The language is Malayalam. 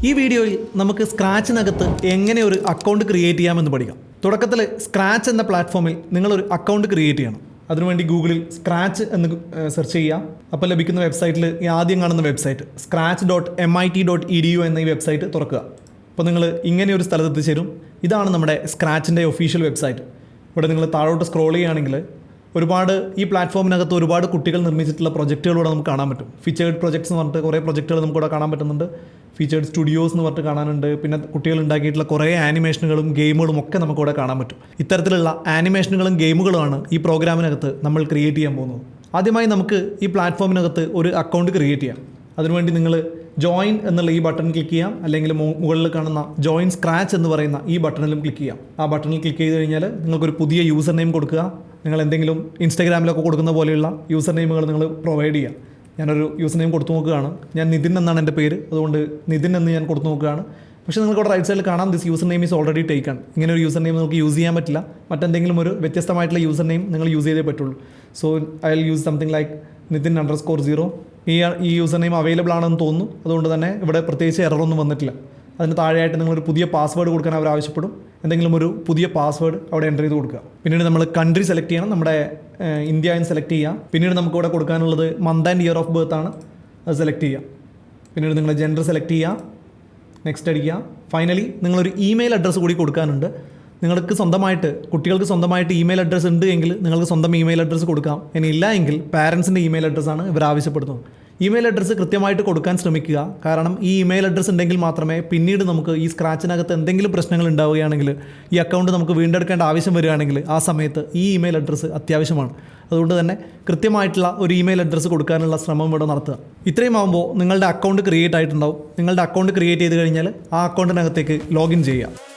ഈ വീഡിയോയിൽ നമുക്ക് സ്ക്രാച്ചിനകത്ത് എങ്ങനെ ഒരു അക്കൗണ്ട് ക്രിയേറ്റ് ചെയ്യാമെന്ന് പഠിക്കാം. തുടക്കത്തിൽ സ്ക്രാച്ച് എന്ന പ്ലാറ്റ്ഫോമിൽ നിങ്ങളൊരു അക്കൗണ്ട് ക്രിയേറ്റ് ചെയ്യണം. അതിനുവേണ്ടി ഗൂഗിളിൽ സ്ക്രാച്ച് എന്ന് സെർച്ച് ചെയ്യാം. അപ്പോൾ ലഭിക്കുന്ന വെബ്സൈറ്റിൽ ഈ ആദ്യം കാണുന്ന വെബ്സൈറ്റ് scratch.mit.edu എന്ന ഈ വെബ്സൈറ്റ് തുറക്കുക. അപ്പോൾ നിങ്ങൾ ഇങ്ങനെ ഒരു സ്ഥലത്ത് എത്തിച്ചേരും. ഇതാണ് നമ്മുടെ സ്ക്രാച്ചിൻ്റെ ഒഫീഷ്യൽ വെബ്സൈറ്റ്. ഇവിടെ നിങ്ങൾ താഴോട്ട് സ്ക്രോൾ ചെയ്യുകയാണെങ്കിൽ ഒരുപാട് ഈ പ്ലാറ്റ്ഫോമിനകത്ത് ഒരുപാട് കുട്ടികൾ നിർമ്മിച്ചിട്ടുള്ള പ്രൊജക്റ്റുകളിലൂടെ നമുക്ക് കാണാൻ പറ്റും. ഫീച്ചേർഡ് പ്രൊജക്ട്സ് എന്ന് പറഞ്ഞിട്ട് കുറേ പ്രൊജക്റ്റുകൾ നമുക്കിവിടെ കാണാൻ പറ്റുന്നുണ്ട്. ഫീച്ചേർഡ് സ്റ്റുഡിയോസ് എന്ന് പറഞ്ഞിട്ട് കാണാനുണ്ട്. പിന്നെ കുട്ടികൾ ഉണ്ടാക്കിയിട്ടുള്ള കുറേ ആനിമേഷനുകളും ഗെയിമുകളും ഒക്കെ നമുക്കിവിടെ കാണാൻ പറ്റും. ഇത്തരത്തിലുള്ള ആനിമേഷനുകളും ഗെയിമുകളുമാണ് ഈ പ്രോഗ്രാമിനകത്ത് നമ്മൾ ക്രിയേറ്റ് ചെയ്യാൻ പോകുന്നത്. ആദ്യമായി നമുക്ക് ഈ പ്ലാറ്റ്ഫോമിനകത്ത് ഒരു അക്കൗണ്ട് ക്രിയേറ്റ് ചെയ്യാം. അതിനുവേണ്ടി നിങ്ങൾ ജോയിൻ എന്നുള്ള ഈ ബട്ടൺ ക്ലിക്ക് ചെയ്യാം, അല്ലെങ്കിൽ മുകളിൽ കാണുന്ന ജോയിൻ സ്ക്രാച്ച് എന്ന് പറയുന്ന ഈ ബട്ടണിലും ക്ലിക്ക് ചെയ്യാം. ആ ബട്ടണിൽ ക്ലിക്ക് ചെയ്ത് കഴിഞ്ഞാൽ നിങ്ങൾക്കൊരു പുതിയ യൂസർ നെയിം കൊടുക്കുക. നിങ്ങൾ എന്തെങ്കിലും ഇൻസ്റ്റാഗ്രാമിലൊക്കെ കൊടുക്കുന്ന പോലെയുള്ള യൂസർ നെയിമുകൾ നിങ്ങൾ പ്രൊവൈഡ് ചെയ്യുക. ഞാനൊരു യൂസർ നെയിം കൊടുത്തു നോക്കുകയാണ്. ഞാൻ നിതിൻ എന്നാണ് എൻ്റെ പേര്, അതുകൊണ്ട് നിതിൻ എന്ന് ഞാൻ കൊടുത്തു നോക്കുകയാണ്. പക്ഷേ നിങ്ങൾക്ക് ഇവിടെ റൈറ്റ് സൈഡിൽ കാണാം this user name is already taken. ഇങ്ങനെ ഒരു യൂസർ നെയിം നിങ്ങൾക്ക് യൂസ് ചെയ്യാൻ പറ്റില്ല. മറ്റെന്തെങ്കിലും ഒരു വ്യത്യസ്തമായിട്ടുള്ള യൂസർ നെയിം നിങ്ങൾ യൂസ് ചെയ്തേ പറ്റുള്ളൂ. So I will use something like Nitin_0. ഈ യൂസർ നെയിം അവൈലബിൾ ആണെന്ന് തോന്നുന്നു. അതുകൊണ്ട് തന്നെ ഇവിടെ പ്രത്യേകിച്ച് എററൊന്നും വന്നിട്ടില്ല. അതിന് താഴെയായിട്ട് നിങ്ങളൊരു പുതിയ പാസ്വേഡ് കൊടുക്കാൻ അവർ ആവശ്യപ്പെടും. എന്തെങ്കിലും ഒരു പുതിയ പാസ്വേഡ് അവിടെ എൻ്റർ ചെയ്ത് കൊടുക്കുക. പിന്നീട് നമ്മൾ കൺട്രി സെലക്ട് ചെയ്യണം. നമ്മുടെ ഇന്ത്യ എന്ന് സെലക്ട് ചെയ്യാം. പിന്നീട് നമുക്കിവിടെ കൊടുക്കാനുള്ളത് month and year of birth ആണ്. അത് സെലക്ട് ചെയ്യുക. പിന്നീട് നിങ്ങളുടെ ജെൻഡർ സെലക്ട് ചെയ്യുക. നെക്സ്റ്റ് അടിക്കുക. ഫൈനലി നിങ്ങളൊരു ഇമെയിൽ അഡ്രസ്സ് കൂടി കൊടുക്കാനുണ്ട്. കുട്ടികൾക്ക് സ്വന്തമായിട്ട് ഇമെയിൽ അഡ്രസ്സ് ഉണ്ട് എങ്കിൽ നിങ്ങൾക്ക് സ്വന്തം ഇമെയിൽ അഡ്രസ്സ് കൊടുക്കാം. ഇനി ഇല്ല എങ്കിൽ പാരൻസിൻ്റെ ഇമെയിൽ അഡ്രസ്സാണ് ഇവർ ആവശ്യപ്പെടുന്നത്. ഇമെയിൽ അഡ്രസ്സ് കൃത്യമായിട്ട് കൊടുക്കാൻ ശ്രമിക്കുക. കാരണം ഈ ഇമെയിൽ അഡ്രസ്സ് ഉണ്ടെങ്കിൽ മാത്രമേ പിന്നീട് നമുക്ക് ഈ സ്ക്രാച്ചിനകത്ത് എന്തെങ്കിലും പ്രശ്നങ്ങൾ ഉണ്ടാവുകയാണെങ്കിൽ, ഈ അക്കൗണ്ട് നമുക്ക് വീണ്ടെടുക്കേണ്ട ആവശ്യം വരികയാണെങ്കിൽ ആ സമയത്ത് ഈ ഇമെയിൽ അഡ്രസ്സ് അത്യാവശ്യമാണ്. അതുകൊണ്ട് തന്നെ കൃത്യമായിട്ടുള്ള ഒരു ഇമെയിൽ അഡ്രസ്സ് കൊടുക്കാനുള്ള ശ്രമം ഇവിടെ നടത്തുക. ഇത്രയും ആകുമ്പോൾ നിങ്ങളുടെ അക്കൗണ്ട് ക്രിയേറ്റ് ആയിട്ടുണ്ടാവും. നിങ്ങളുടെ അക്കൗണ്ട് ക്രിയേറ്റ് ചെയ്ത് കഴിഞ്ഞാൽ ആ അക്കൗണ്ടിനകത്തേക്ക് ലോഗിൻ ചെയ്യുക.